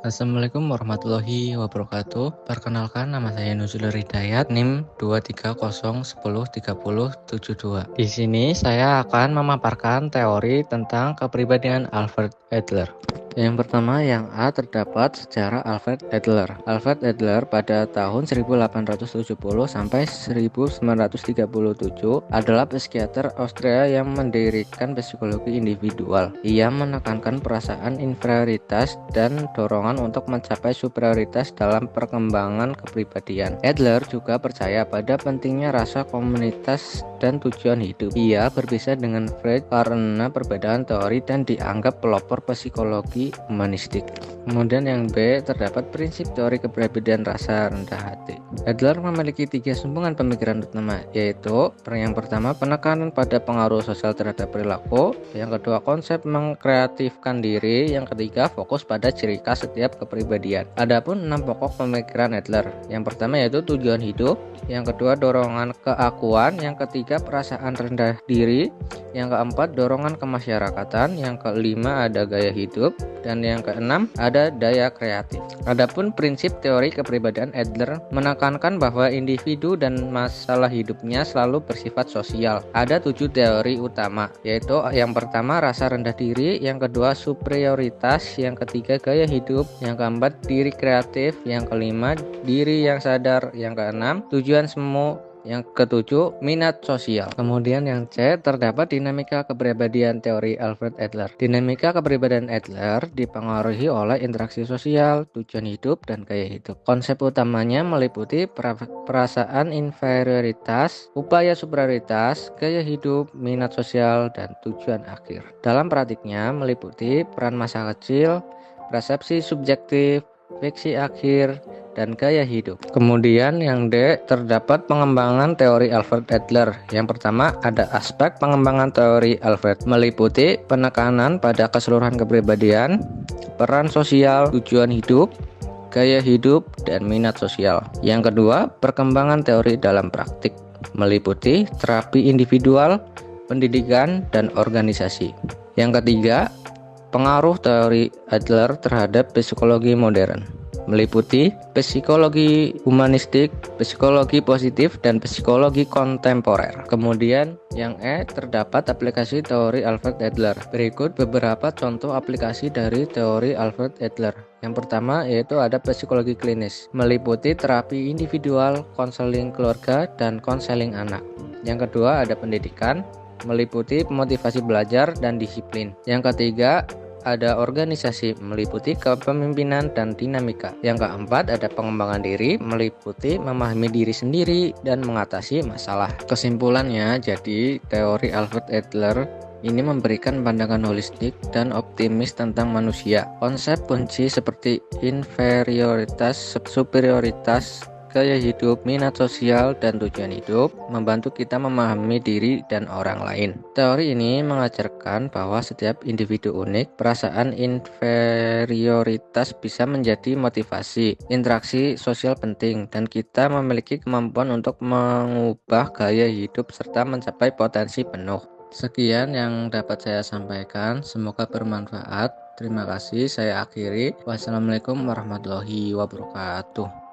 Assalamualaikum warahmatullahi wabarakatuh. Perkenalkan, nama saya Nuzulur Hidayat, NIM 230103072. Di sini saya akan memaparkan teori tentang kepribadian Alfred Adler. Yang pertama, yang A, terdapat sejarah Alfred Adler. Alfred Adler pada tahun 1870 sampai 1937 adalah psikiater Austria yang mendirikan psikologi individual. Ia menekankan perasaan inferioritas dan dorongan untuk mencapai superioritas dalam perkembangan kepribadian. Adler juga percaya pada pentingnya rasa komunitas dan tujuan hidup. Ia berpisah dengan Freud karena perbedaan teori dan dianggap pelopor psikologi humanistik. Kemudian yang B, terdapat prinsip teori kepribadian rasa rendah hati. Adler memiliki 3 sumbangan pemikiran utama, yaitu yang pertama, penekanan pada pengaruh sosial terhadap perilaku, yang kedua, konsep mengkreatifkan diri, yang ketiga, fokus pada ciri khas setiap kepribadian. Adapun 6 pokok pemikiran Adler. Yang pertama yaitu tujuan hidup, yang kedua dorongan keakuan, yang ketiga perasaan rendah diri, yang keempat dorongan kemasyarakatan, yang kelima ada gaya hidup, dan yang keenam ada daya kreatif. Adapun prinsip teori kepribadian Adler menekankan bahwa individu dan masalah hidupnya selalu bersifat sosial. Ada 7 teori utama, yaitu yang pertama rasa rendah diri, yang kedua superioritas, yang ketiga gaya hidup, yang keempat diri kreatif, yang kelima diri yang sadar, yang keenam tujuan semu, yang ketujuh, minat sosial. Kemudian yang C, terdapat dinamika kepribadian teori Alfred Adler. Dinamika kepribadian Adler dipengaruhi oleh interaksi sosial, tujuan hidup, dan gaya hidup. Konsep utamanya meliputi perasaan inferioritas, upaya superioritas, gaya hidup, minat sosial, dan tujuan akhir. Dalam praktiknya meliputi peran masa kecil, persepsi subjektif, fiksi akhir, dan gaya hidup. Kemudian yang D, terdapat pengembangan teori Alfred Adler. Yang pertama ada aspek pengembangan teori Alfred, meliputi penekanan pada keseluruhan kepribadian, peran sosial, tujuan hidup, gaya hidup, dan minat sosial. Yang kedua, perkembangan teori dalam praktik, meliputi terapi individual, pendidikan, dan organisasi. Yang ketiga, pengaruh teori Adler terhadap psikologi modern, meliputi psikologi humanistik, psikologi positif, dan psikologi kontemporer. Kemudian yang E, terdapat aplikasi teori Alfred Adler. Berikut beberapa contoh aplikasi dari teori Alfred Adler. Yang pertama yaitu ada psikologi klinis, meliputi terapi individual, konseling keluarga, dan konseling anak. Yang kedua ada pendidikan, meliputi motivasi belajar dan disiplin. Yang ketiga ada organisasi, meliputi kepemimpinan dan dinamika. Yang keempat ada pengembangan diri, meliputi memahami diri sendiri dan mengatasi masalah. Kesimpulannya, jadi teori Alfred Adler ini memberikan pandangan holistik dan optimis tentang manusia. Konsep kunci seperti inferioritas, superioritas, gaya hidup, minat sosial, dan tujuan hidup membantu kita memahami diri dan orang lain. Teori ini mengajarkan bahwa setiap individu unik, perasaan inferioritas bisa menjadi motivasi, interaksi sosial penting, dan kita memiliki kemampuan untuk mengubah gaya hidup serta mencapai potensi penuh. Sekian yang dapat saya sampaikan, semoga bermanfaat. Terima kasih, saya akhiri. Wassalamualaikum warahmatullahi wabarakatuh.